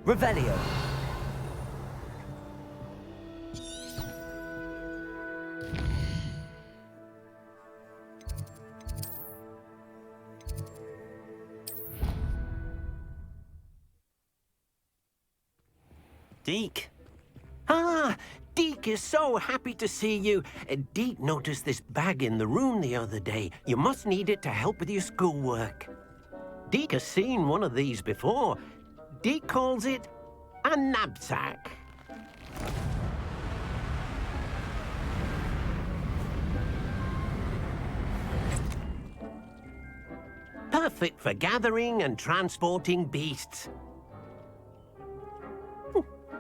Revelio. Deke. Ah, Deke is so happy to see you. Deke noticed this bag in the room the other day. You must need it to help with your schoolwork. Deke has seen one of these before. Deke calls it a knapsack. Perfect for gathering and transporting beasts.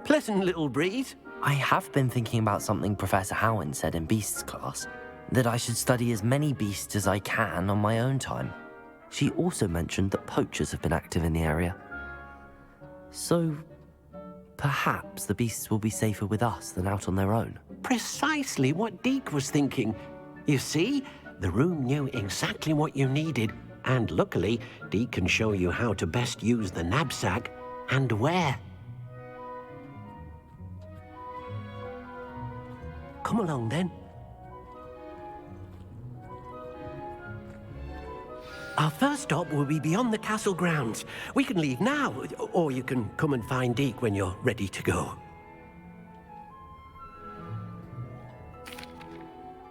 Pleasant little breeze. I have been thinking about something Professor Howin said in Beasts class, that I should study as many beasts as I can on my own time. She also mentioned that poachers have been active in the area. So, perhaps the beasts will be safer with us than out on their own. Precisely what Deke was thinking. You see, the room knew exactly what you needed, and luckily, Deke can show you how to best use the knapsack and where. Come along, then. Our first stop will be beyond the castle grounds. We can leave now, or you can come and find Deke when you're ready to go.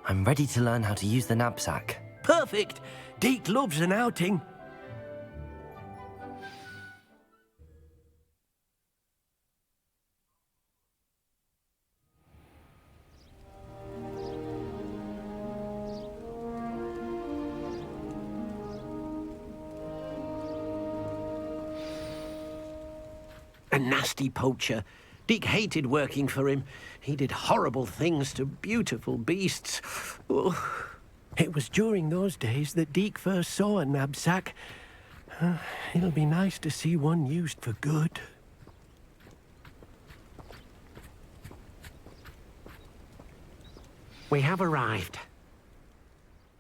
I'm ready to learn how to use the knapsack. Perfect! Deke loves an outing. A nasty poacher. Deke hated working for him. He did horrible things to beautiful beasts. Oh. It was during those days that Deke first saw a knapsack. It'll be nice to see one used for good. We have arrived.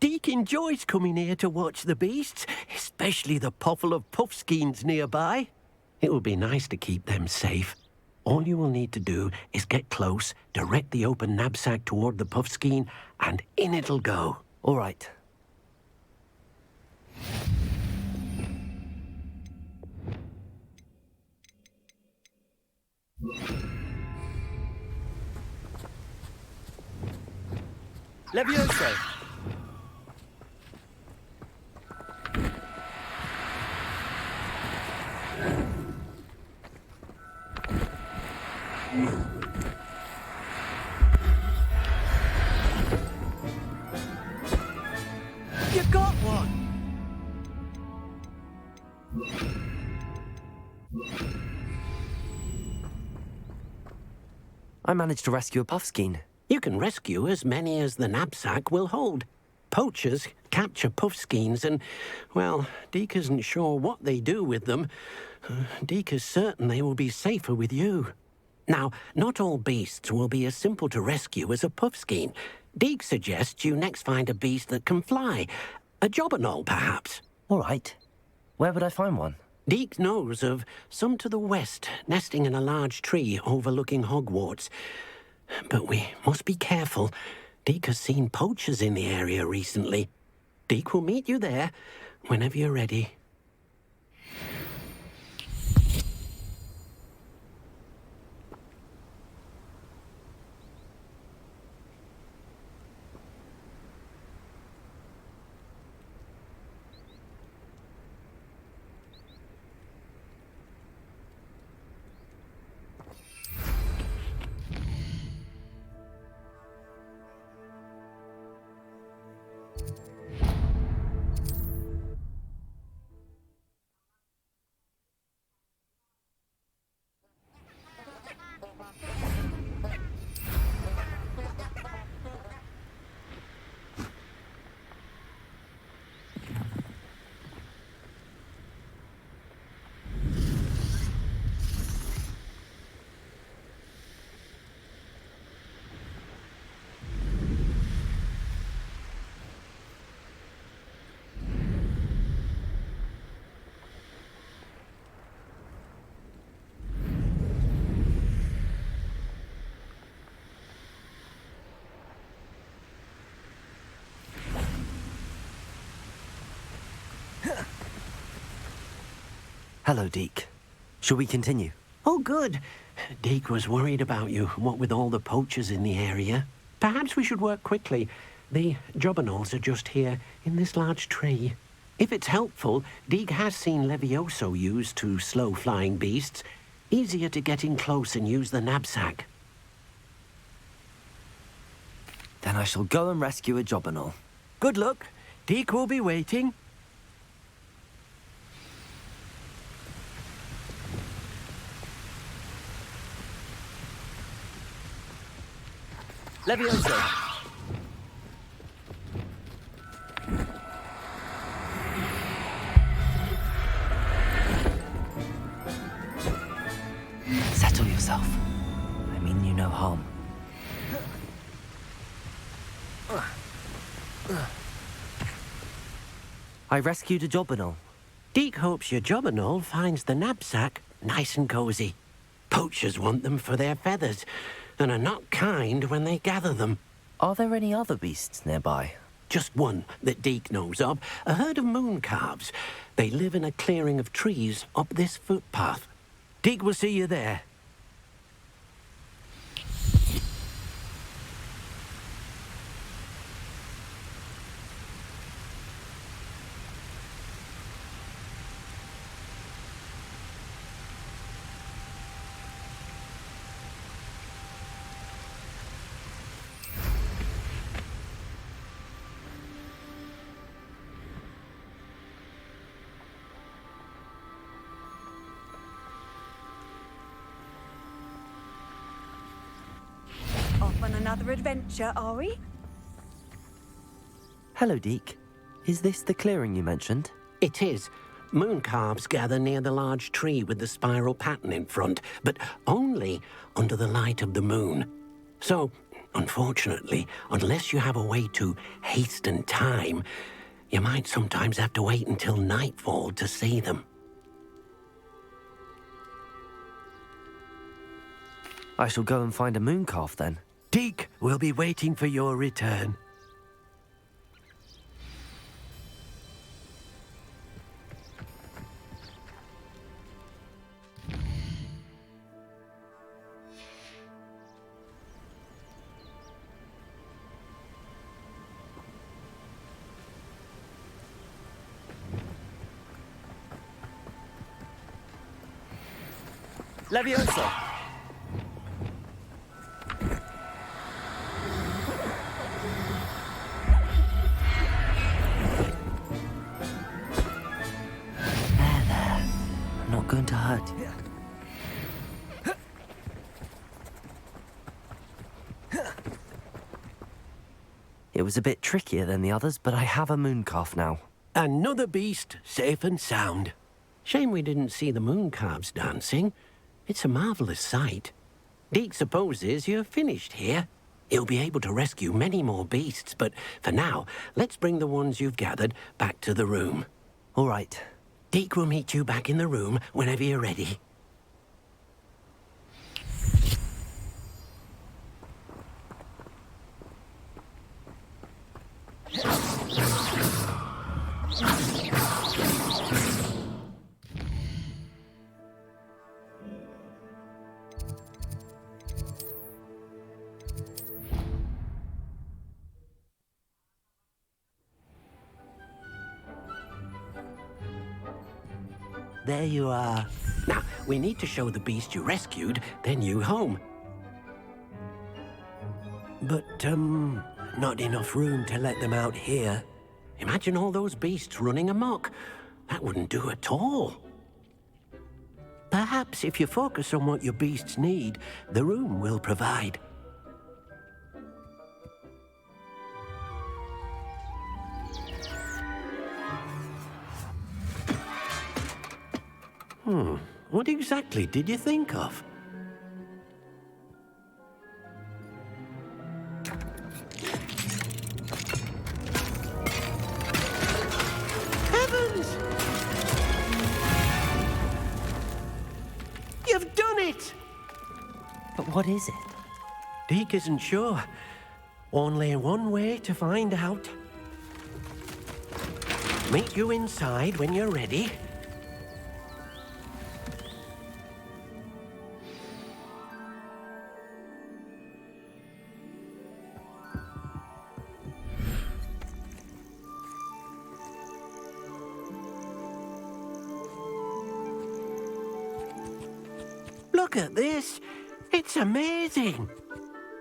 Deke enjoys coming here to watch the beasts, especially the potful of puffskeins nearby. It will be nice to keep them safe. All you will need to do is get close, direct the open knapsack toward the puffskein, and in it'll go. All right. Levioso. You got one! I managed to rescue a puffskein. You can rescue as many as the knapsack will hold. Poachers capture puffskeins and, well, Deke isn't sure what they do with them. Deke is certain they will be safer with you. Now, not all beasts will be as simple to rescue as a puffskein. Deke suggests you next find a beast that can fly. A jobberknoll, perhaps. All right. Where would I find one? Deke knows of some to the west, nesting in a large tree overlooking Hogwarts. But we must be careful. Deke has seen poachers in the area recently. Deke will meet you there whenever you're ready. Hello, Deke. Shall we continue? Oh, good. Deke was worried about you, what with all the poachers in the area. Perhaps we should work quickly. The jobberknolls are just here, in this large tree. If it's helpful, Deke has seen Levioso used to slow flying beasts. Easier to get in close and use the knapsack. Then I shall go and rescue a jobberknoll. Good luck. Deke will be waiting. Levioso! Settle yourself. I mean you no harm. I rescued a jobberknoll. Deke hopes your jobberknoll finds the knapsack nice and cozy. Poachers want them for their feathers, and are not kind when they gather them. Are there any other beasts nearby? Just one that Deke knows of, a herd of moon calves. They live in a clearing of trees up this footpath. Deke will see you there. Off on another adventure, are we? Hello, Deke. Is this the clearing you mentioned? It is. Moon calves gather near the large tree with the spiral pattern in front, but only under the light of the moon. So, unfortunately, unless you have a way to hasten time, you might sometimes have to wait until nightfall to see them. I shall go and find a moon calf then. Deke will be waiting for your return. Levioso! I'm not going to hurt you. It was a bit trickier than the others, but I have a moon calf now. Another beast, safe and sound. Shame we didn't see the moon calves dancing. It's a marvelous sight. Deke supposes you're finished here. He'll be able to rescue many more beasts, but for now, let's bring the ones you've gathered back to the room. All right. Deke will meet you back in the room whenever you're ready. There you are. Now, we need to show the beast you rescued their new home. But, not enough room to let them out here. Imagine all those beasts running amok. That wouldn't do at all. Perhaps if you focus on what your beasts need, the room will provide. What exactly did you think of? Heavens! You've done it! But what is it? Deke isn't sure. Only one way to find out. Meet you inside when you're ready. Look at this. It's amazing.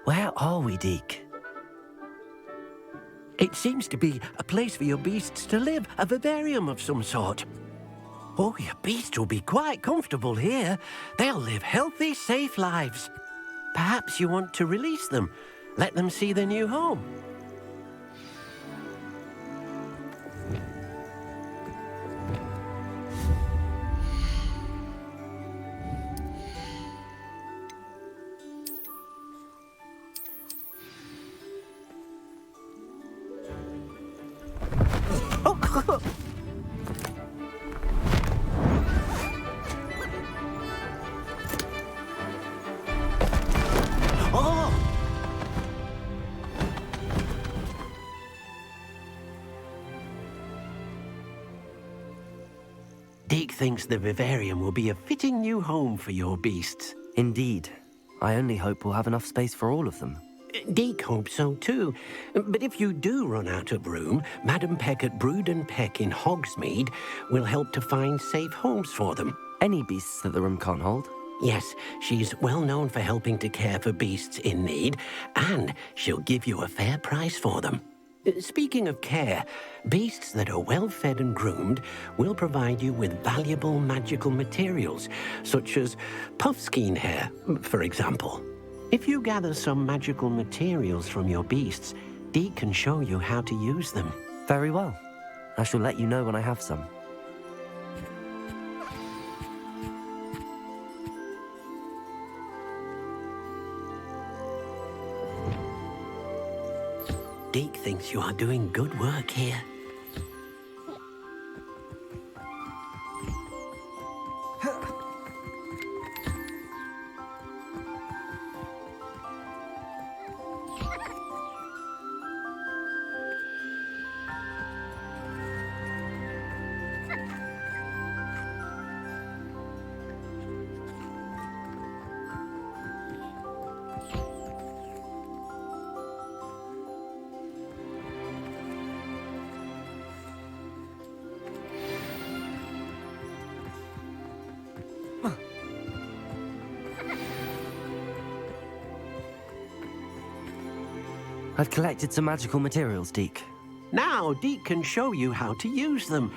Where are we, Deke? It seems to be a place for your beasts to live, a vivarium of some sort. Oh, your beasts will be quite comfortable here. They'll live healthy, safe lives. Perhaps you want to release them, let them see their new home. Deke thinks the vivarium will be a fitting new home for your beasts. Indeed. I only hope we'll have enough space for all of them. Deke hopes so too. But if you do run out of room, Madam Peck at Brood and Peck in Hogsmeade will help to find safe homes for them. Any beasts that the room can't hold? Yes, she's well known for helping to care for beasts in need, and she'll give you a fair price for them. Speaking of care, beasts that are well fed and groomed will provide you with valuable magical materials, such as puffskein hair, for example. If you gather some magical materials from your beasts, Deke can show you how to use them. Very well. I shall let you know when I have some. Deke thinks you are doing good work here. I've collected some magical materials, Deke. Now Deke can show you how to use them.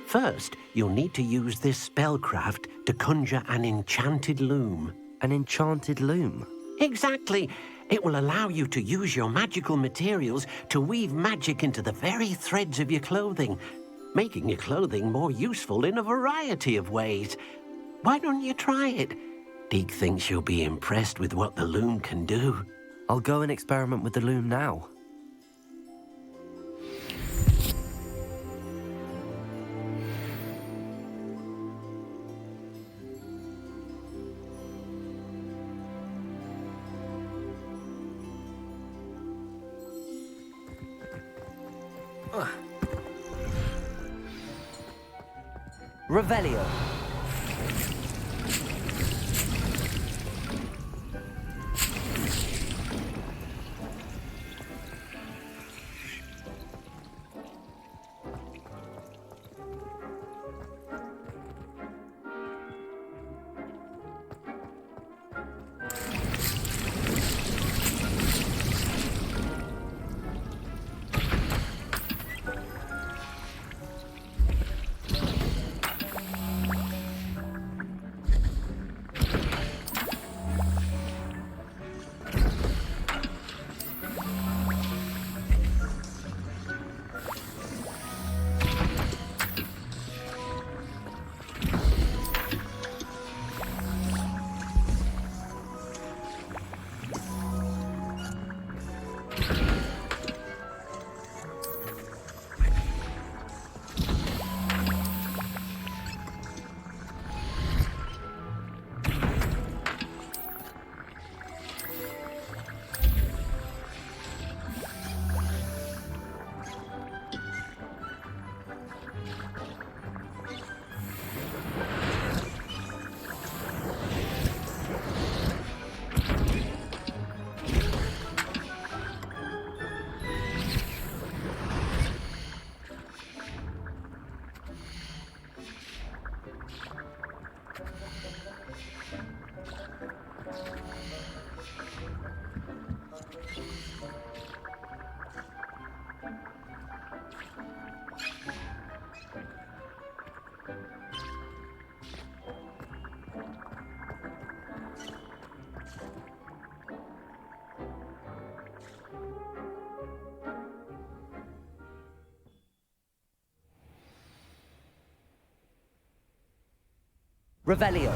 First, you'll need to use this spellcraft to conjure an enchanted loom. An enchanted loom? Exactly. It will allow you to use your magical materials to weave magic into the very threads of your clothing, making your clothing more useful in a variety of ways. Why don't you try it? Deke thinks you'll be impressed with what the loom can do. I'll go and experiment with the loom now. Revelio. Revelio.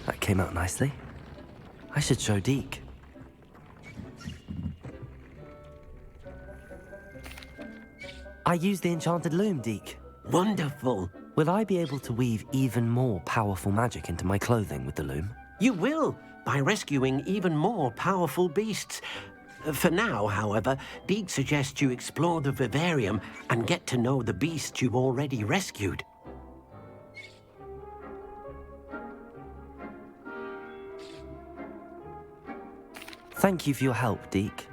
That came out nicely. I should show Deke. I used the enchanted loom, Deke. Wonderful. Will I be able to weave even more powerful magic into my clothing with the loom? You will, by rescuing even more powerful beasts. For now, however, Deke suggests you explore the vivarium and get to know the beasts you've already rescued. Thank you for your help, Deke.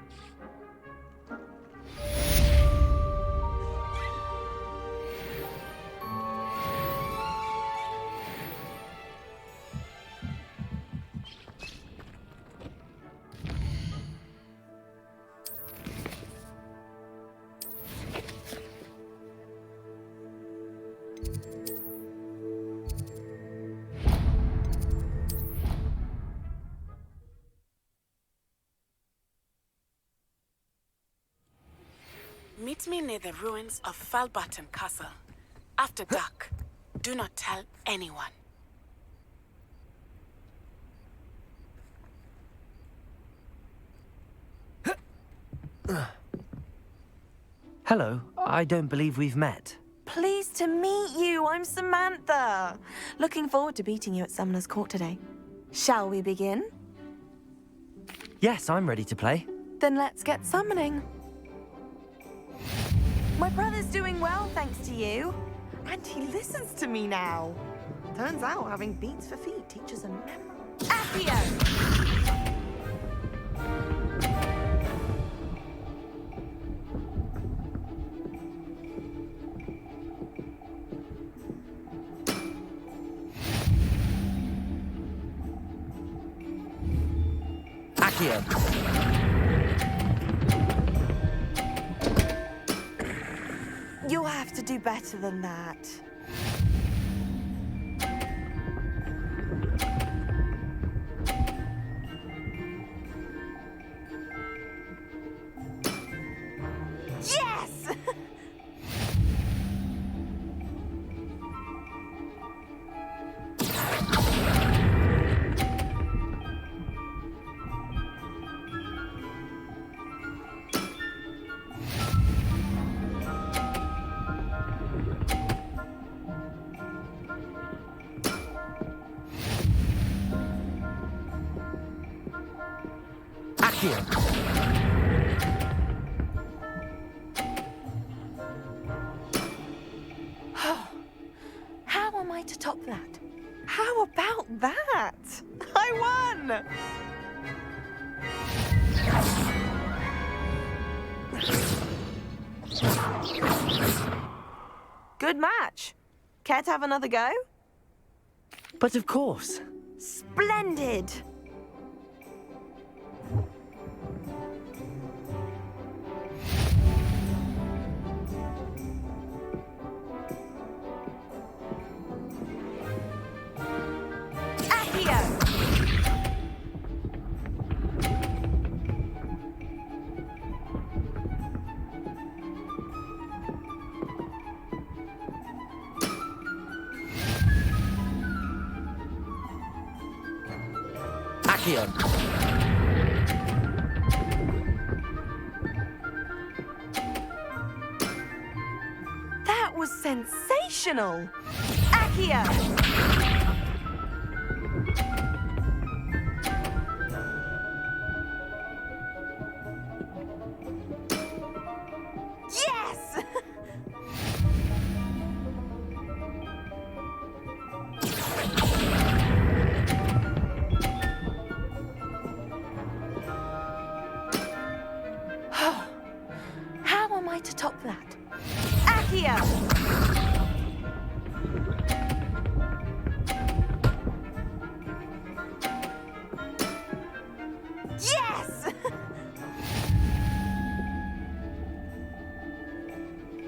Meet me near the ruins of Falbutton Castle. After dark. Do not tell anyone. Hello, I don't believe we've met. Pleased to meet you. I'm Samantha. Looking forward to beating you at Summoner's Court today. Shall we begin? Yes, I'm ready to play. Then let's get summoning. My brother's doing well, thanks to you. And he listens to me now. Turns out having beats for feet teaches a memory. Accio! Accio! You'll have to do better than that. Yes! How am I to top that? How about that? I won! Good match. Care to have another go? But of course. Splendid! Accio! Accio. That was sensational! Accio! Yes! How am I to top that? Accio! Yes!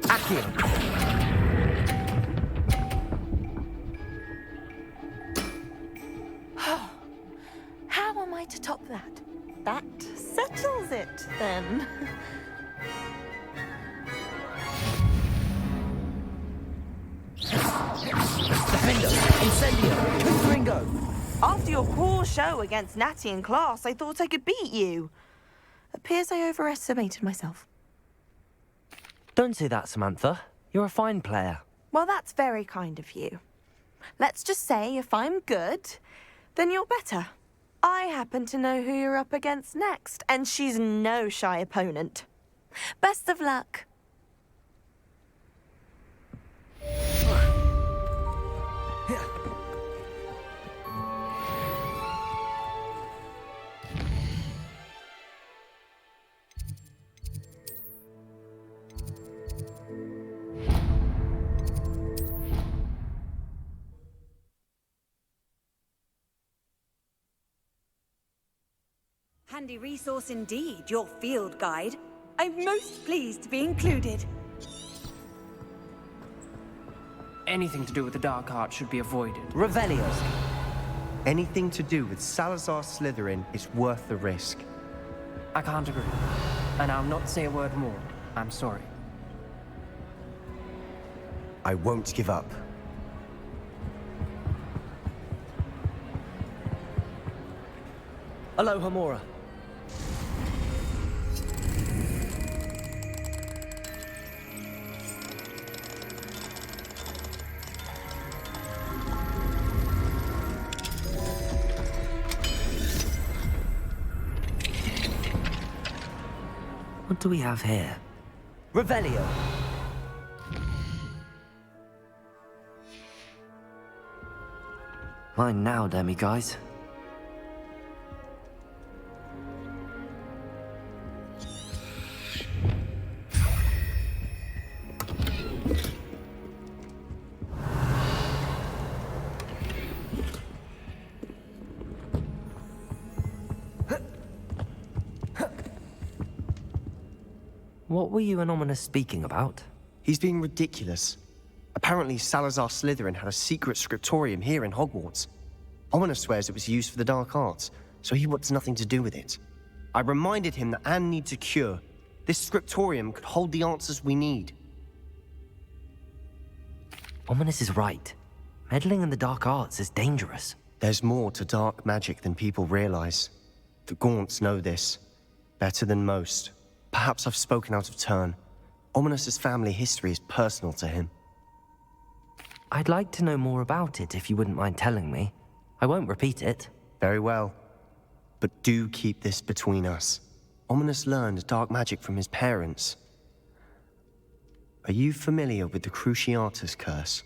Accio. How am I to top that? That settles it, then. Defender. Incendio. Confringo. After your poor show against Natty in class, I thought I could beat you. Appears I overestimated myself. Don't say that, Samantha. You're a fine player. Well, that's very kind of you. Let's just say if I'm good, then you're better. I happen to know who you're up against next, and she's no shy opponent. Best of luck. Handy resource indeed, your field guide. I'm most pleased to be included. Anything to do with the dark art should be avoided. Revelio. Anything to do with Salazar Slytherin is worth the risk. I can't agree. And I'll not say a word more. I'm sorry. I won't give up. Aloha Mora. What do we have here? Revelio. Mine now, demi-guys. What were you and Ominous speaking about? He's being ridiculous. Apparently, Salazar Slytherin had a secret scriptorium here in Hogwarts. Ominous swears it was used for the dark arts, so he wants nothing to do with it. I reminded him that Anne needs a cure. This scriptorium could hold the answers we need. Ominous is right. Meddling in the dark arts is dangerous. There's more to dark magic than people realize. The Gaunts know this. Better than most. Perhaps I've spoken out of turn. Ominous's family history is personal to him. I'd like to know more about it if you wouldn't mind telling me. I won't repeat it. Very well. But do keep this between us. Ominous learned dark magic from his parents. Are you familiar with the Cruciatus Curse?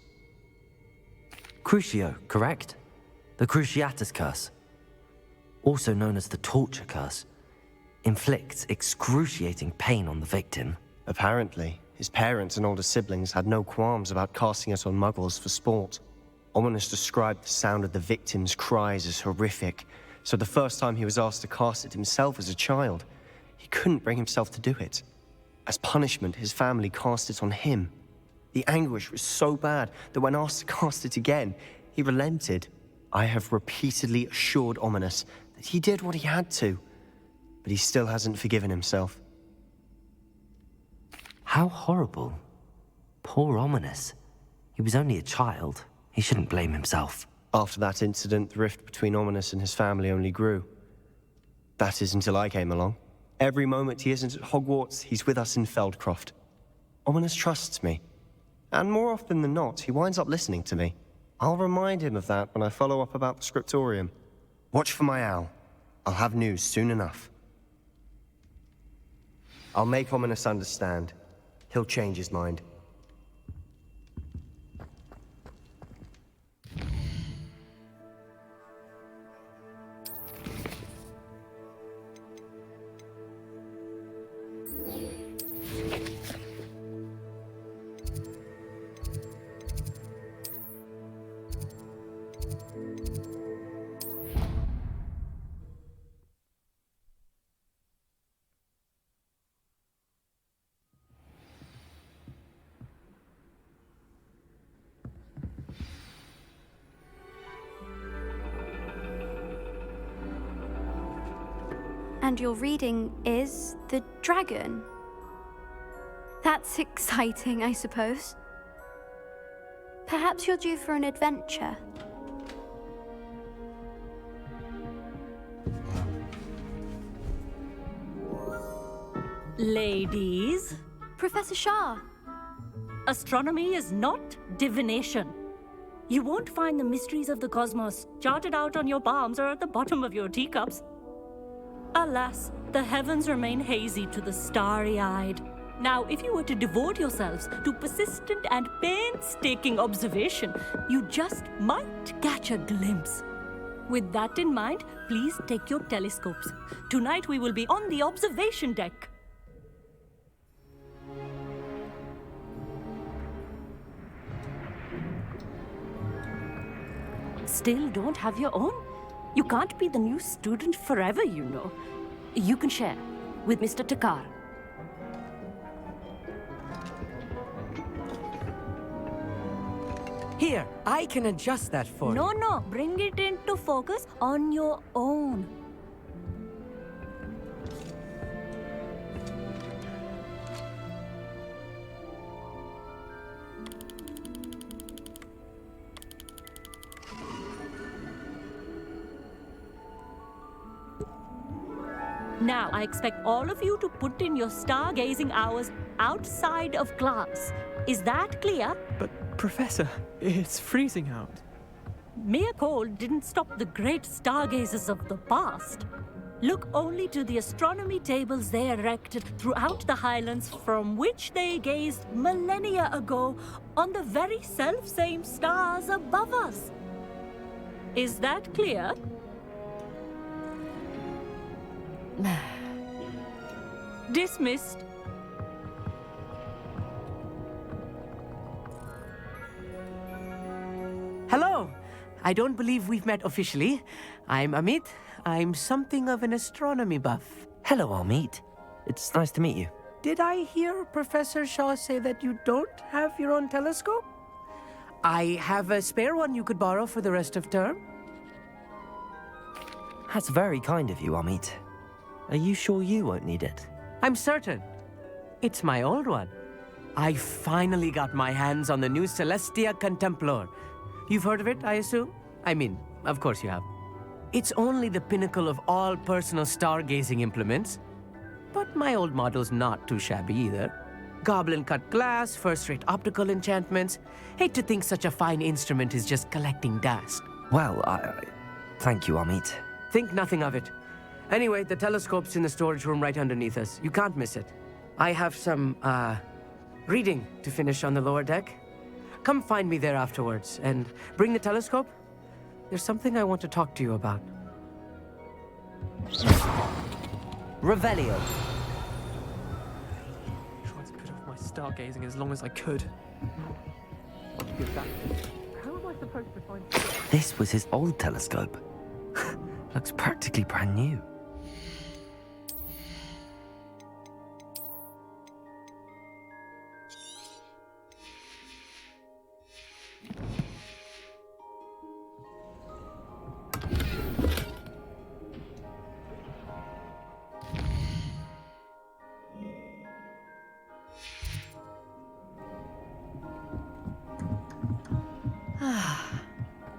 Crucio, correct? The Cruciatus Curse. Also known as the Torture Curse. Inflicts excruciating pain on the victim. Apparently, his parents and older siblings had no qualms about casting it on muggles for sport. Ominous described the sound of the victim's cries as horrific, so the first time he was asked to cast it himself as a child, he couldn't bring himself to do it. As punishment, his family cast it on him. The anguish was so bad that when asked to cast it again, he relented. I have repeatedly assured Ominous that he did what he had to, but he still hasn't forgiven himself. How horrible. Poor Ominous. He was only a child. He shouldn't blame himself. After that incident, the rift between Ominous and his family only grew. That is until I came along. Every moment he isn't at Hogwarts, he's with us in Feldcroft. Ominous trusts me. And more often than not, he winds up listening to me. I'll remind him of that when I follow up about the scriptorium. Watch for my owl. I'll have news soon enough. I'll make Ominous understand. He'll change his mind. And your reading is The Dragon. That's exciting, I suppose. Perhaps you're due for an adventure. Ladies, Professor Shah. astronomy is not divination. You won't find the mysteries of the cosmos charted out on your palms or at the bottom of your teacups. Alas, the heavens remain hazy to the starry-eyed. Now, if you were to devote yourselves to persistent and painstaking observation, you just might catch a glimpse. With that in mind, please take your telescopes. Tonight we will be on the observation deck. Still don't have your own? You can't be the new student forever, you know. You can share with Mr. Takar. Here, I can adjust that for you. No, bring it into focus on your own. Now, I expect all of you to put in your stargazing hours outside of class. Is that clear? But, Professor, it's freezing out. Mere cold didn't stop the great stargazers of the past. Look only to the astronomy tables they erected throughout the Highlands from which they gazed millennia ago on the very self-same stars above us. Is that clear? Dismissed. Hello. I don't believe we've met officially. I'm Amit. I'm something of an astronomy buff. Hello, Amit. It's nice to meet you. Did I hear Professor Shaw say that you don't have your own telescope? I have a spare one you could borrow for the rest of term. That's very kind of you, Amit. Are you sure you won't need it? I'm certain. It's my old one. I finally got my hands on the new Celestia Contemplor. You've heard of it, I assume? I mean, of course you have. It's only the pinnacle of all personal stargazing implements. But my old model's not too shabby either. Goblin-cut glass, first-rate optical enchantments. Hate to think such a fine instrument is just collecting dust. Well, thank you, Amit. Think nothing of it. Anyway, the telescope's in the storage room right underneath us. You can't miss it. I have some, reading to finish on the lower deck. Come find me there afterwards, and bring the telescope. There's something I want to talk to you about. Revelio. Tried to put off my stargazing as long as I could. How am I supposed to find... This was his old telescope. Looks practically brand new.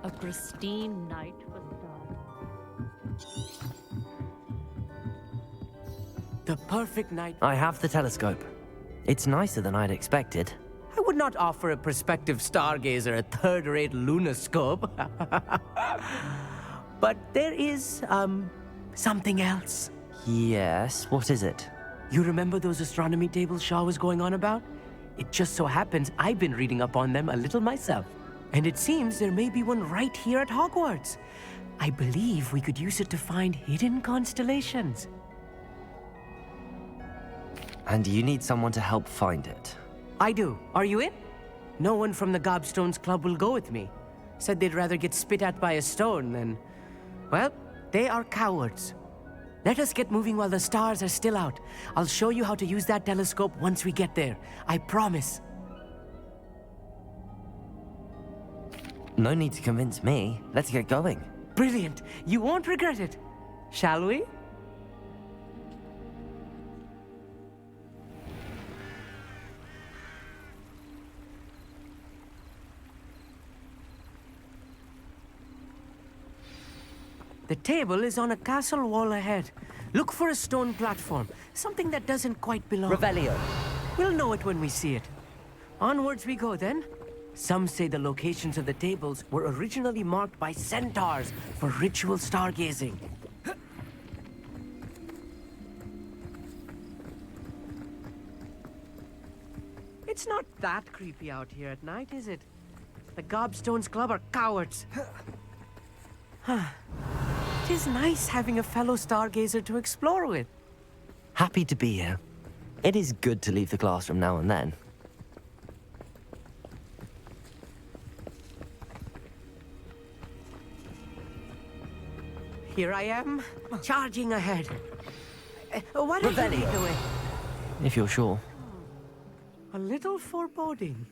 A pristine night for stars. The perfect night. I have the telescope. It's nicer than I'd expected. I would not offer a prospective stargazer a third-rate lunoscope. But there is, something else. Yes, what is it? You remember those astronomy tables Shaw was going on about? It just so happens I've been reading up on them a little myself. And it seems there may be one right here at Hogwarts. I believe we could use it to find hidden constellations. And you need someone to help find it. I do. Are you in? No one from the Gobstones Club will go with me. Said they'd rather get spit at by a stone than... Well, they are cowards. Let us get moving while the stars are still out. I'll show you how to use that telescope once we get there. I promise. No need to convince me. Let's get going. Brilliant. You won't regret it. Shall we? The table is on a castle wall ahead. Look for a stone platform, something that doesn't quite belong. Revelio. We'll know it when we see it. Onwards we go then. Some say the locations of the tables were originally marked by centaurs for ritual stargazing. It's not that creepy out here at night, is it? The Gobstones Club are cowards. It is nice having a fellow stargazer to explore with. Happy to be here. It is good to leave the classroom now and then. Here I am, charging ahead. Why don't you lead the way? If you're sure. A little foreboding.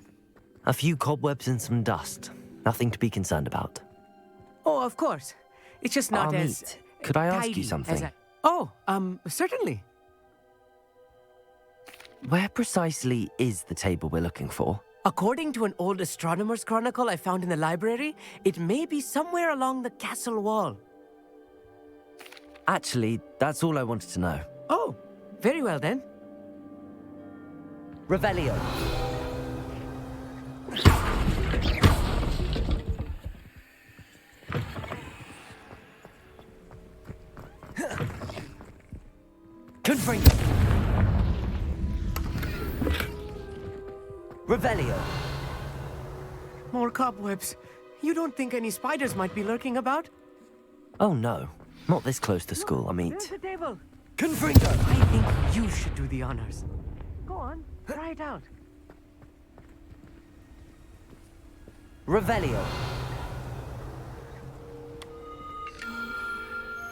A few cobwebs and some dust. Nothing to be concerned about. Oh, of course. It's just not as... Amit, could I ask tidy you something? as Oh, certainly. Where precisely is the table we're looking for? According to an old astronomer's chronicle I found in the library, it may be somewhere along the castle wall. Actually, that's all I wanted to know. Oh, very well then. Revelio. Confringo. Revelio. More cobwebs. You don't think any spiders might be lurking about? Oh no, not this close to school, There's Amit. the table. Confringo. I think you should do the honors. Go on, try it out. Revelio.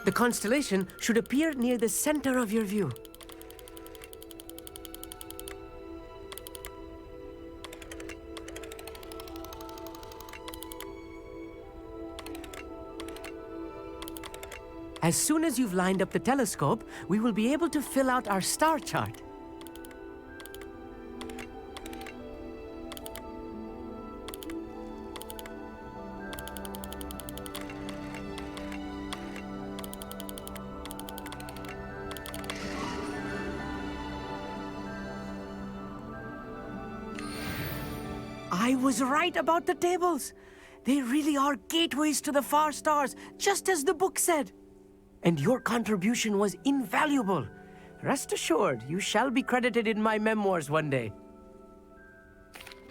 The constellation should appear near the center of your view. As soon as you've lined up the telescope, we will be able to fill out our star chart. I was right about the tables. They really are gateways to the far stars, just as the book said. And your contribution was invaluable. Rest assured, you shall be credited in my memoirs one day.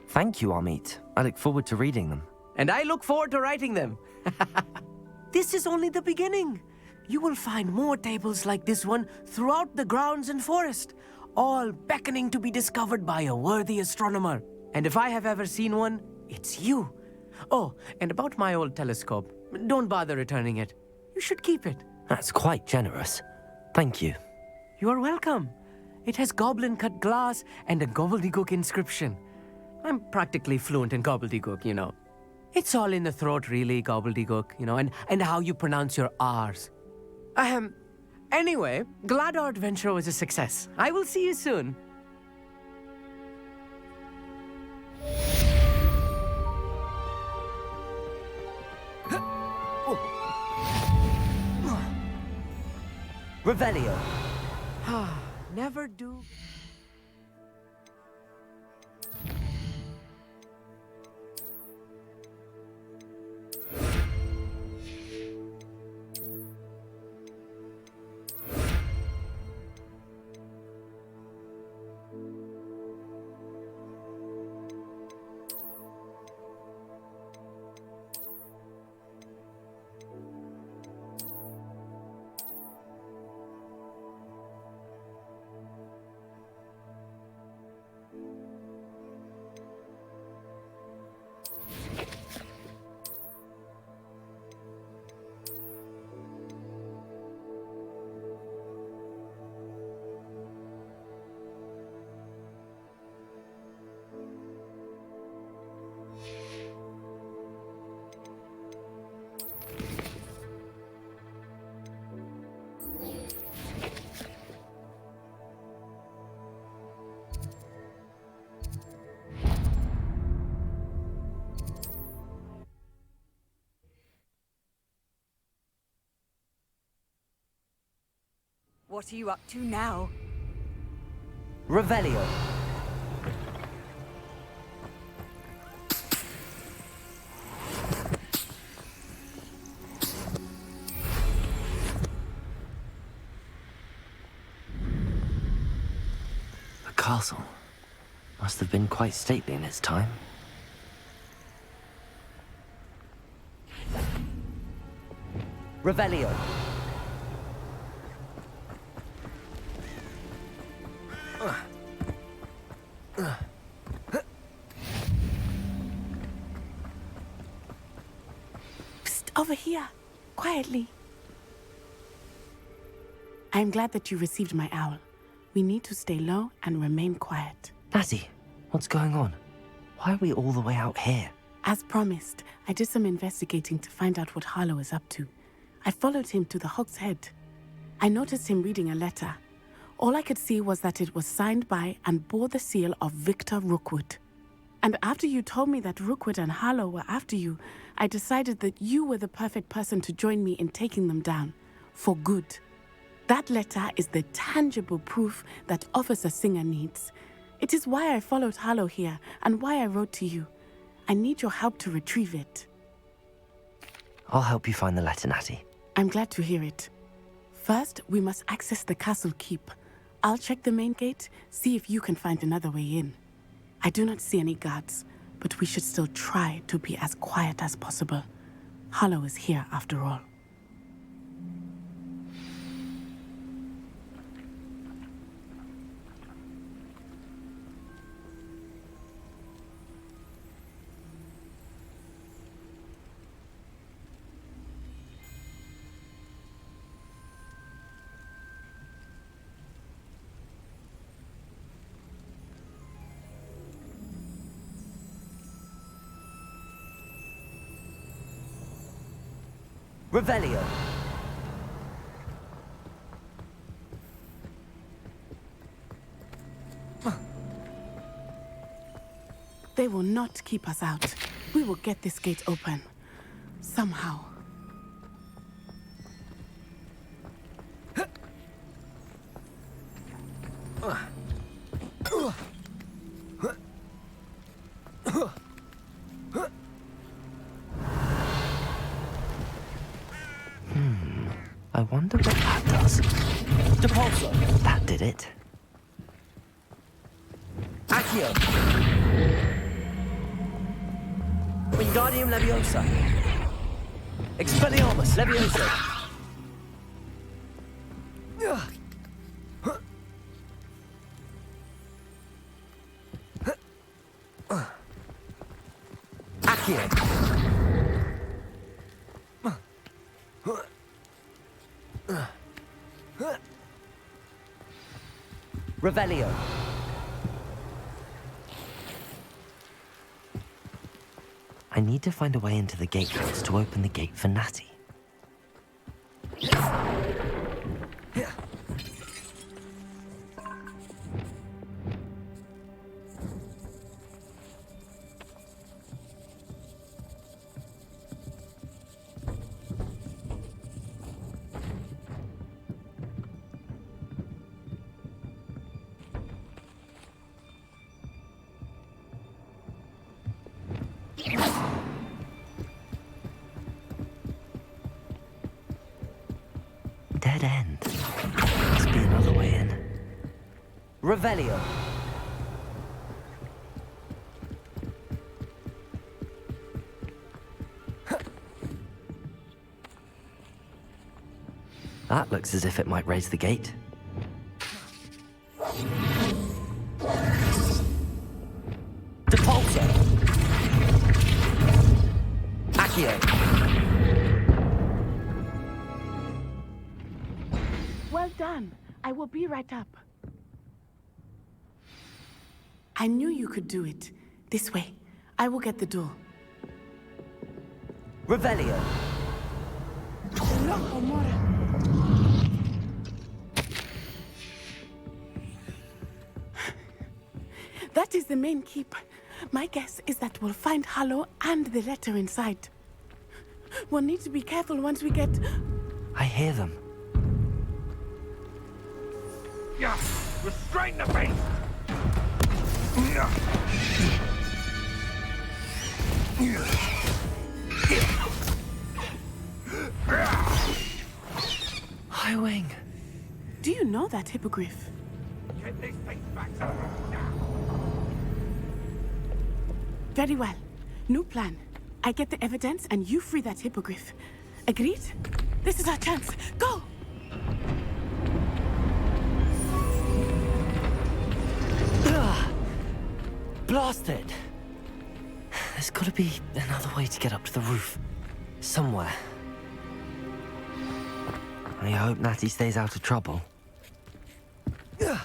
Thank you, Amit. I look forward to reading them. And I look forward to writing them. This is only the beginning. You will find more tables like this one throughout the grounds and forest, all beckoning to be discovered by a worthy astronomer. And if I have ever seen one, it's you. Oh, and about my old telescope, don't bother returning it. You should keep it. That's quite generous. Thank you. You are welcome. It has goblin-cut glass and a gobbledygook inscription. I'm practically fluent in gobbledygook, you know. It's all in the throat, really, gobbledygook, you know, and how you pronounce your R's. Anyway, glad our adventure was a success. I will see you soon. Revelio. Never do. What are you up to now? Revelio. The castle must have been quite stately in its time. Revelio. Over here, quietly. I'm glad that you received my owl. We need to stay low and remain quiet. Natty, what's going on? Why are we all the way out here? As promised, I did some investigating to find out what Harlow is up to. I followed him to the Hog's Head. I noticed him reading a letter. All I could see was that it was signed by and bore the seal of Victor Rookwood. And after you told me that Rookwood and Harlow were after you, I decided that you were the perfect person to join me in taking them down. For good. That letter is the tangible proof that Officer Singer needs. It is why I followed Harlow here and why I wrote to you. I need your help to retrieve it. I'll help you find the letter, Natty. I'm glad to hear it. First, we must access the castle keep. I'll check the main gate, see if you can find another way in. I do not see any guards, but we should still try to be as quiet as possible. Harlow is here after all. Revelio. They will not keep us out. We will get this gate open. Somehow. I wonder what that does. Depulso. That did it. Accio. Wingardium Leviosa. Expelliarmus Leviosa. Accio. Revelio. I need to find a way into the gatehouse to open the gate for Natty. Dead end. Must be another way in. Revelio. That looks as if it might raise the gate. Depulso! Accio! Well done. I will be right up. I knew you could do it. This way. I will get the door. Revelio! No, Homora. That is the main keep. My guess is that we'll find Hallow and the letter inside. We'll need to be careful once we get... I hear them. Yeah, restrain the beast! High Wing. Do you know that hippogriff? Get this thing back to now! Very well. New plan. I get the evidence and you free that hippogriff. Agreed? This is our chance. Go! Blasted! There's gotta be another way to get up to the roof. Somewhere. I hope Natty stays out of trouble. I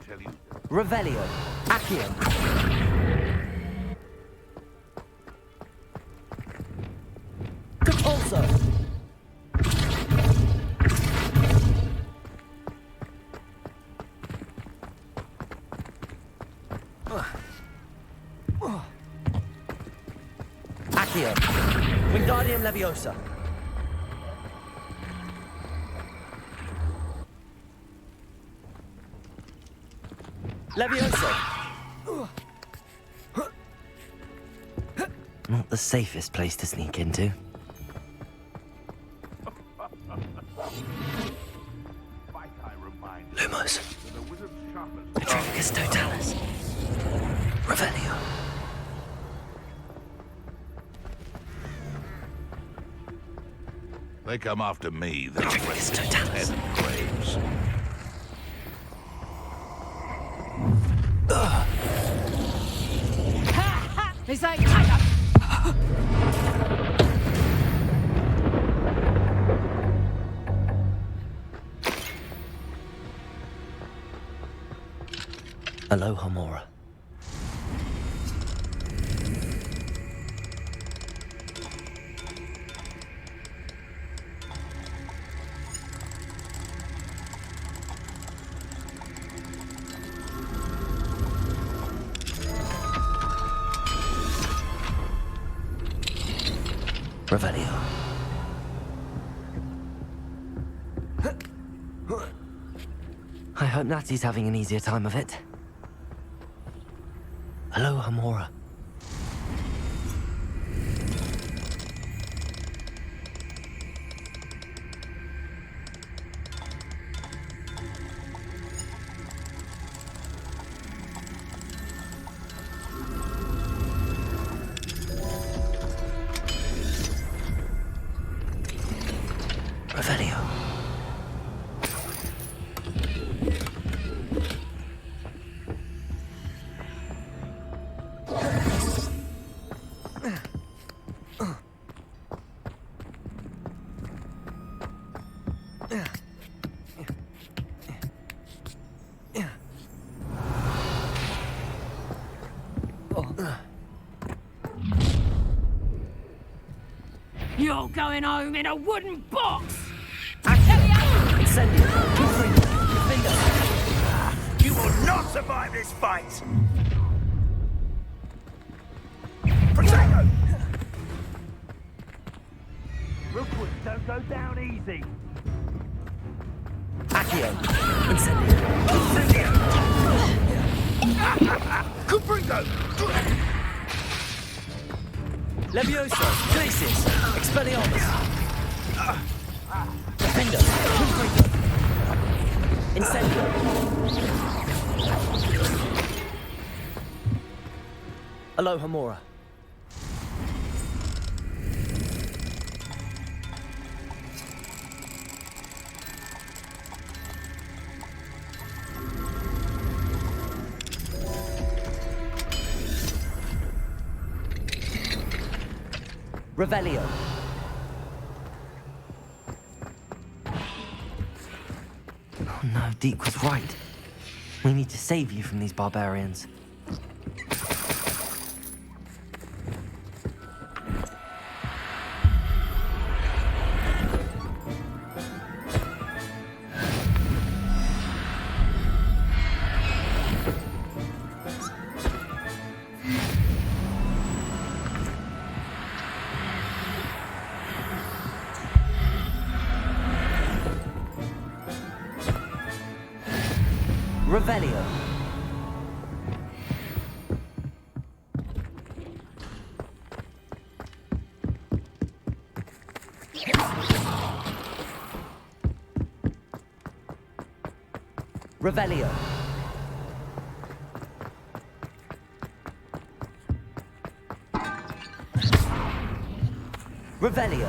tell you... Revelio. Accio. Compulso. Accio. Wingardium Leviosa. Leviosa. Not the safest place to sneak into. Lumos. Petrificus Totalis. Revelio. They come after me, then I'll Petrificus raise Totalis. 10 graves. Is that... Hello, Homora. Revelio. I hope Natty's having an easier time of it. Hello, Homora. Revelio. You're going home in a wooden box! Incendio. Finger. You will not survive this fight! Potato! Rookwood, don't go down easy. Accio. Incendio. Incendio! Caprico! Levioso, Glacis, Expelliarmus. Defender, Caprico. Incendio. Aloha Mora. Revelio. Oh no, Deke was right. We need to save you from these barbarians. Revelio. Revelio. Revelio.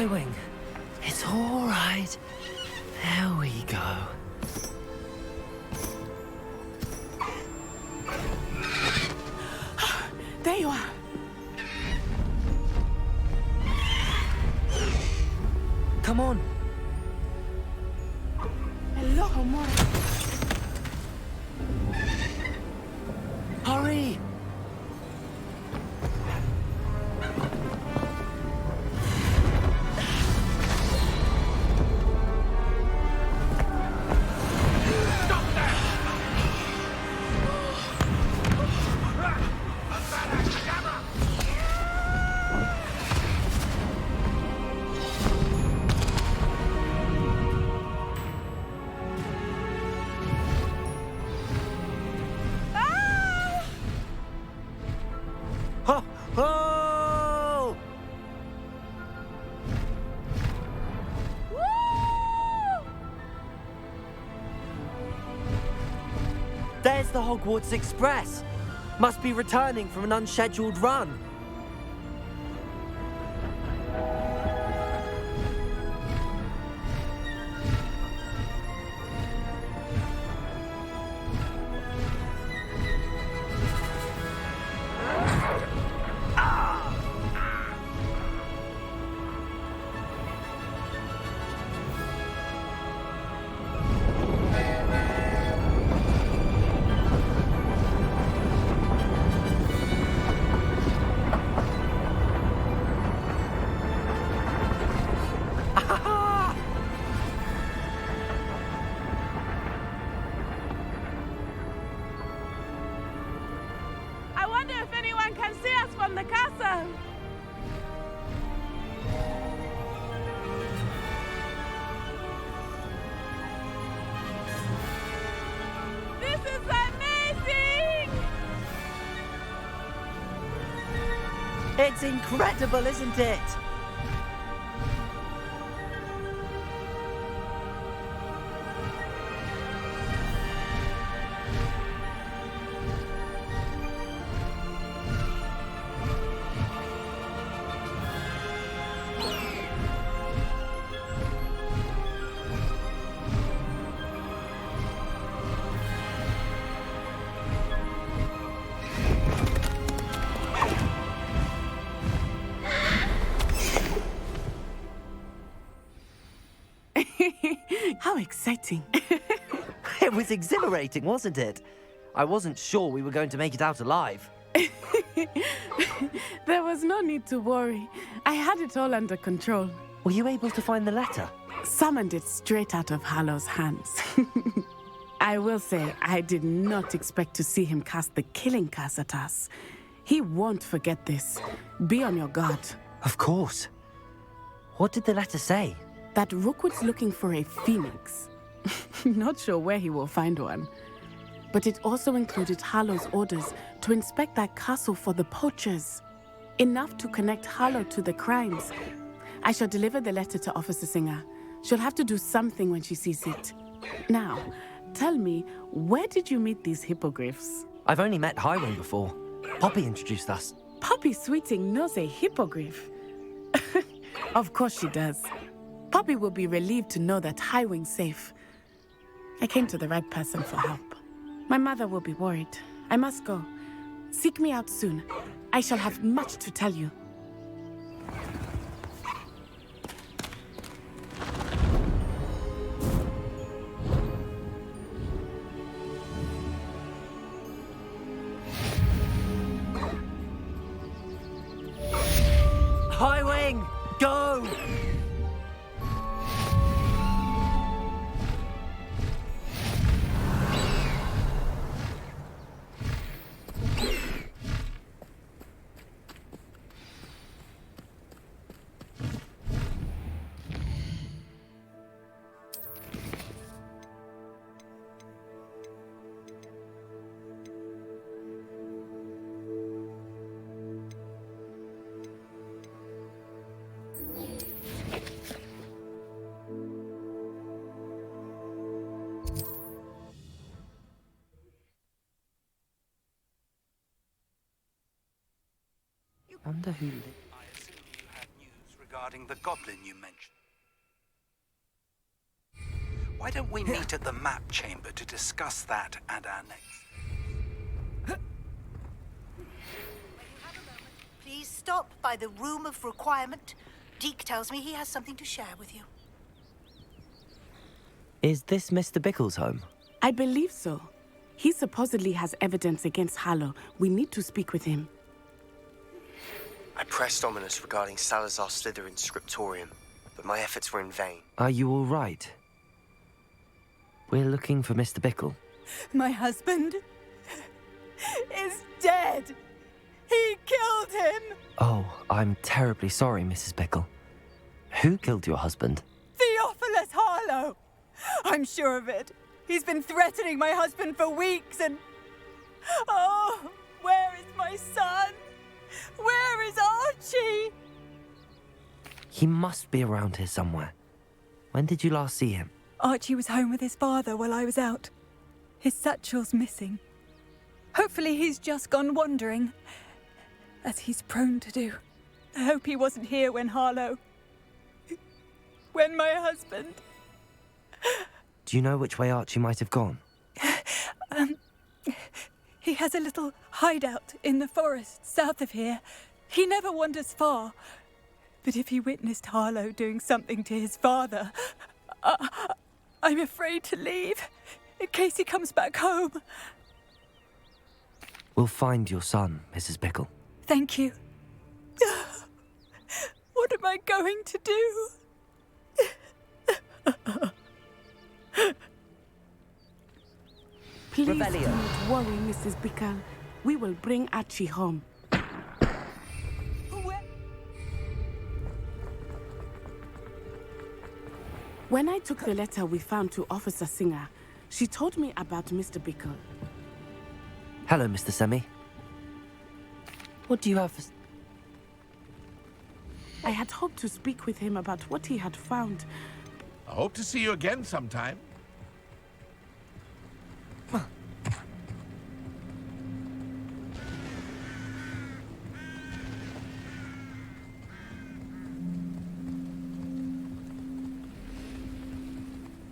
Wing, it's all right. There we go. There you are. Come on. Aloha Mora. Hurry. Oh! There's the Hogwarts Express. Must be returning from an unscheduled run. It's incredible, isn't it? How exciting. It was exhilarating, wasn't it? I wasn't sure we were going to make it out alive. There was no need to worry. I had it all under control. Were you able to find the letter? Summoned it straight out of Hallow's hands. I will say, I did not expect to see him cast the killing curse at us. He won't forget this. Be on your guard. Of course. What did the letter say? That Rookwood's looking for a phoenix. Not sure where he will find one. But it also included Hallow's orders to inspect that castle for the poachers. Enough to connect Hallow to the crimes. I shall deliver the letter to Officer Singer. She'll have to do something when she sees it. Now, tell me, where did you meet these hippogriffs? I've only met Highwing before. Poppy introduced us. Poppy Sweeting knows a hippogriff. Of course she does. Poppy will be relieved to know that Highwing's safe. I came to the right person for help. My mother will be worried. I must go. Seek me out soon. I shall have much to tell you. Highwing, go! Wonder who... I assume you had news regarding the goblin you mentioned. Why don't we meet at the map chamber to discuss that and our next? Please stop by the room of requirement. Deke tells me he has something to share with you. Is this Mr. Bickle's home? I believe so. He supposedly has evidence against Hallow. We need to speak with him. I pressed Ominous regarding Salazar Slytherin's scriptorium, but my efforts were in vain. Are you all right? We're looking for Mr. Bickle. My husband is dead. He killed him. Oh, I'm terribly sorry, Mrs. Bickle. Who killed your husband? Theophilus Harlow. I'm sure of it. He's been threatening my husband for weeks and... Oh, where is my son? Where is Archie? He must be around here somewhere. When did you last see him? Archie was home with his father while I was out. His satchel's missing. Hopefully he's just gone wandering, as he's prone to do. I hope he wasn't here when Harlow... when my husband... Do you know which way Archie might have gone? He has a little hideout in the forest south of here. He never wanders far. But if he witnessed Harlow doing something to his father, I'm afraid to leave, in case he comes back home. We'll find your son, Mrs. Bickle. Thank you. What am I going to do? Please Revelio. do not worry, Mrs. Bickle. We will bring Archie home. When I took the letter we found to Officer Singer, she told me about Mr. Bickle. Hello, Mr. Semi. What do you have for... I had hoped to speak with him about what he had found. I hope to see you again sometime.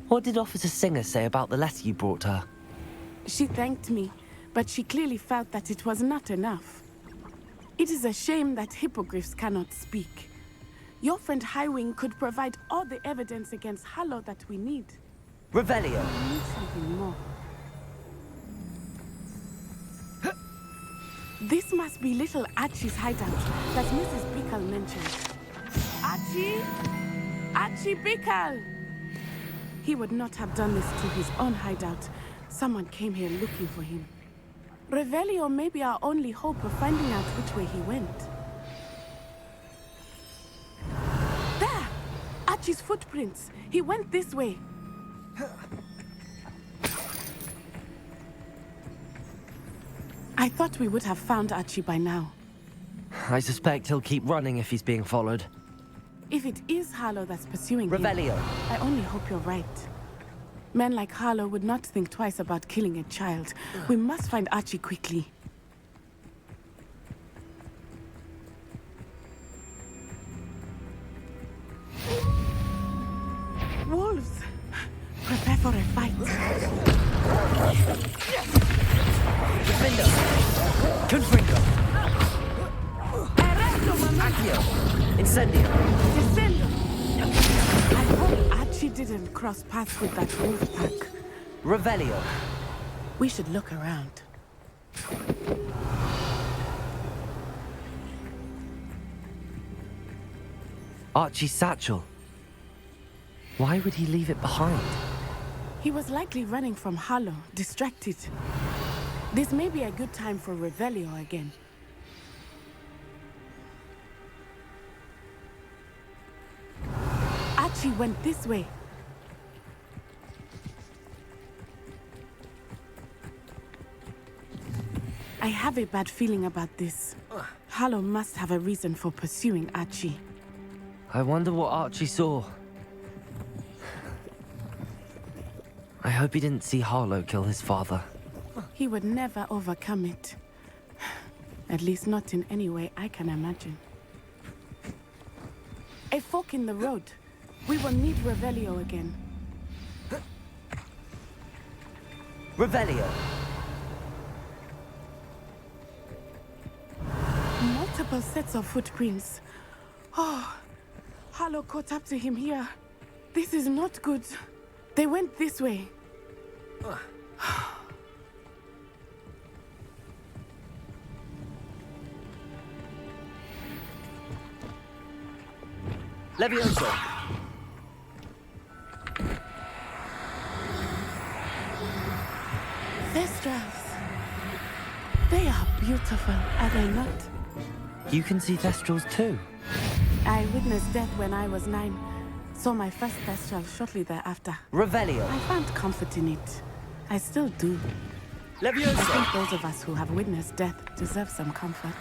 What did Officer Singer say about the letter you brought her? She thanked me, but she clearly felt that it was not enough. It is a shame that hippogriffs cannot speak. Your friend Highwing could provide all the evidence against Hallow that we need. Revelio. We need something more. This must be little Archie's hideout that Mrs. Bickle mentioned. Archie? Archie Bickle! He would not have done this to his own hideout. Someone came here looking for him. Revelio may be our only hope of finding out which way he went. There! Archie's footprints. He went this way. I thought we would have found Archie by now. I suspect he'll keep running if he's being followed. If it is Harlow that's pursuing him, Revelio. I only hope you're right. Men like Harlow would not think twice about killing a child. We must find Archie quickly. Wolves! Prepare for a fight. Defender! Confringo! Accio! Incendio! Descendo! I hope Archie didn't cross paths with that wolf pack. Revelio! We should look around. Archie's satchel. Why would he leave it behind? He was likely running from Harlow, distracted. This may be a good time for Revelio again. Archie went this way. I have a bad feeling about this. Harlow must have a reason for pursuing Archie. I wonder what Archie saw. I hope he didn't see Harlow kill his father. He would never overcome it. At least not in any way I can imagine. A fork in the road. We will meet Revelio again. Revelio! Multiple sets of footprints. Oh, Harlow caught up to him here. This is not good. They went this way. Levioso! Thestrals. They are beautiful, are they not? You can see Thestrals too. I witnessed death when I was 9. Saw my first Thestral shortly thereafter. Revelio! I found comfort in it. I still do. Levioso! I think those of us who have witnessed death deserve some comfort.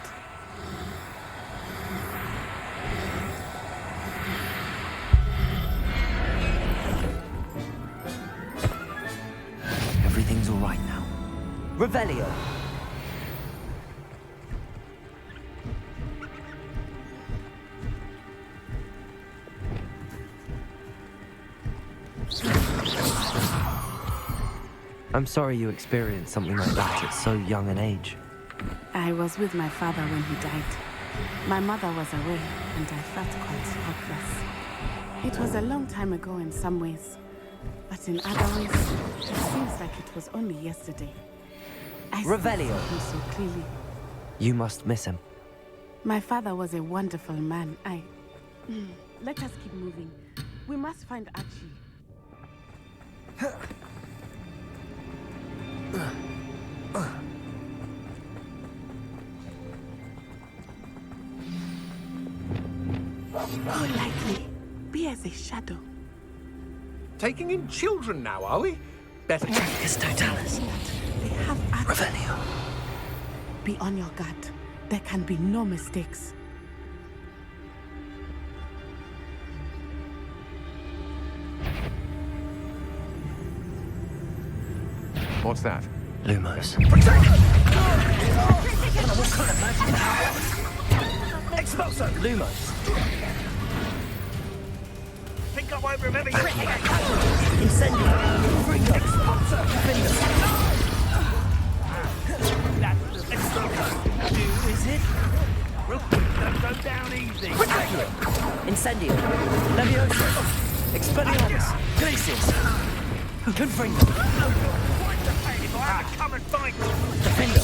Everything's all right now. Revelio! I'm sorry you experienced something like that at so young an age. I was with my father when he died. My mother was away, and I felt quite helpless. It was a long time ago in some ways, but in other ways, it seems like it was only yesterday. I still Revelio! saw him so clearly. You must miss him. My father was a wonderful man. Let us keep moving. We must find Archie. More likely, be as a shadow. Taking in children now, are we? Better. Totalis. They have Archie. Revelio. Be on your guard. There can be no mistakes. What's that? Lumos. Expulso! Lumos. Think I won't remember you. Incendio. Expulso! Expulso! Is it? We'll put them go down easy. Incendio. Levioso. Expelliarmus. Glacius. Confringo. Come and fight! Defender.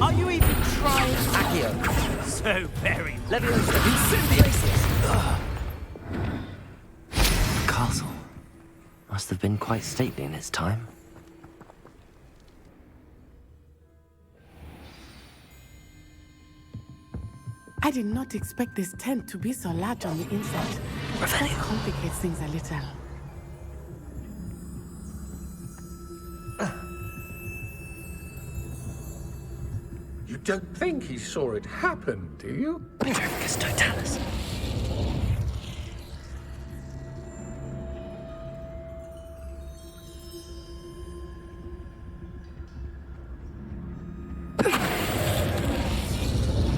Are you even trying? Accio. So very. Leviosa. The castle must have been quite stately in its time. I did not expect this tent to be so large on the inside. That complicates things a little. You don't think he saw it happen, do you? Petrificus totalis.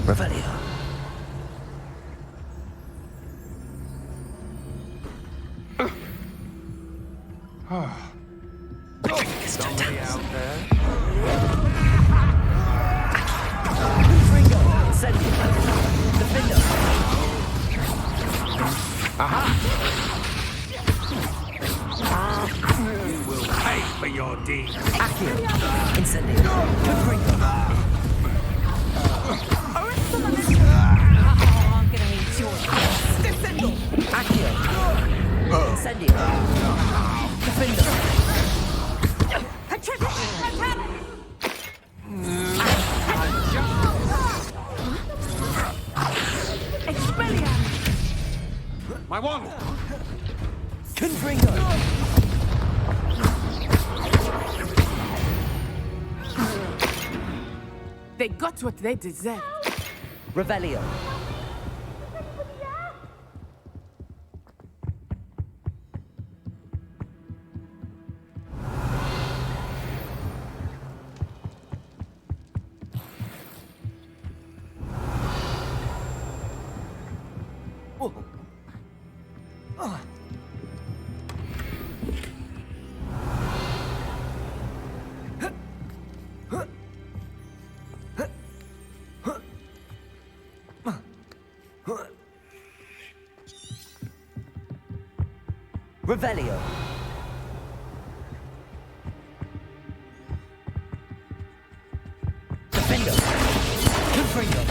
Revelio. Petrificus totalis. Aha! You will pay for your deed. Accio. Incendio. Confringo. I'm gonna eat yours. Descendo. Accio. Incendio. Confringo. My wand! Confringo. They got what they deserved. Revelio. Revelio. Defendo. Confringo.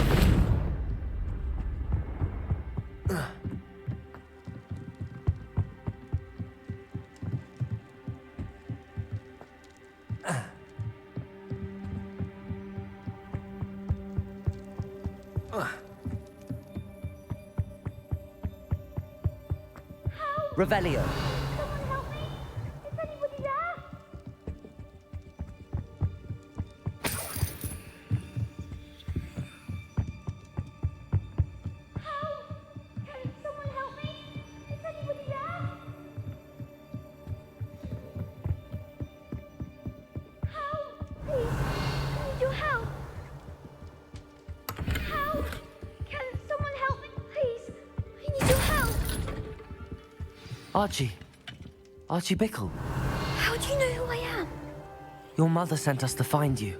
Revelio. Archie Bickle. How do you know who I am? Your mother sent us to find you.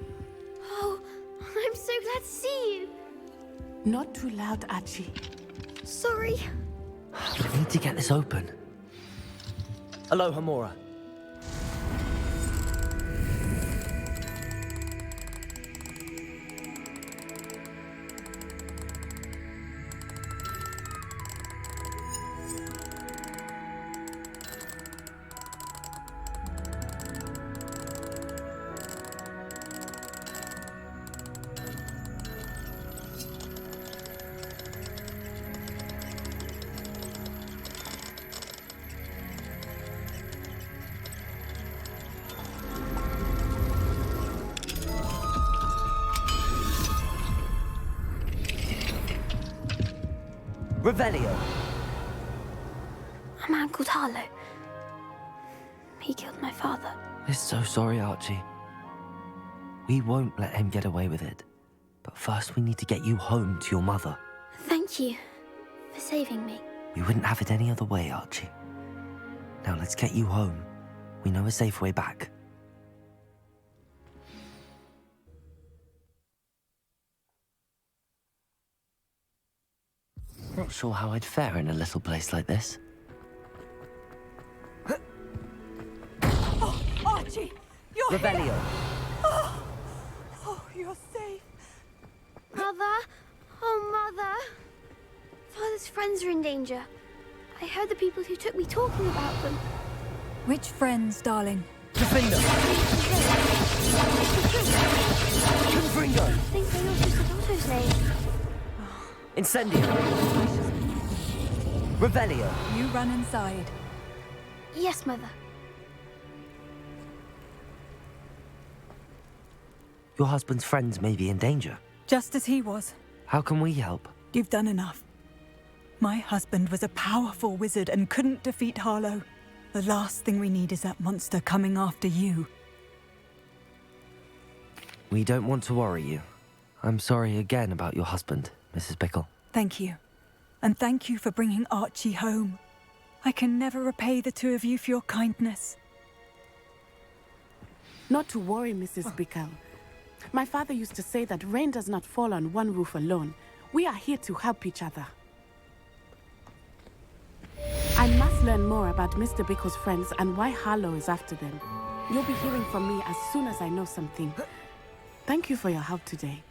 Oh, I'm so glad to see you. Not too loud, Archie. Sorry. We need to get this open. Aloha, Mora. Revelio. A man called Harlow. He killed my father. We're so sorry, Archie. We won't let him get away with it. But first we need to get you home to your mother. Thank you for saving me. We wouldn't have it any other way, Archie. Now let's get you home. We know a safe way back. Not sure how I'd fare in a little place like this. Oh, Archie! Revelio. Oh, you're safe. Mother? Oh, Mother. Father's friends are in danger. I heard the people who took me talking about them. Which friends, darling? Confringo. Confringo. I think they also said Otto's name. Incendio. Revelio. You run inside. Yes, Mother. Your husband's friends may be in danger. Just as he was. How can we help? You've done enough. My husband was a powerful wizard and couldn't defeat Harlow. The last thing we need is that monster coming after you. We don't want to worry you. I'm sorry again about your husband, Mrs. Bickle. Thank you. And thank you for bringing Archie home. I can never repay the two of you for your kindness. Not to worry, Mrs. Bickle. My father used to say that rain does not fall on one roof alone. We are here to help each other. I must learn more about Mr. Bickle's friends and why Harlow is after them. You'll be hearing from me as soon as I know something. Thank you for your help today.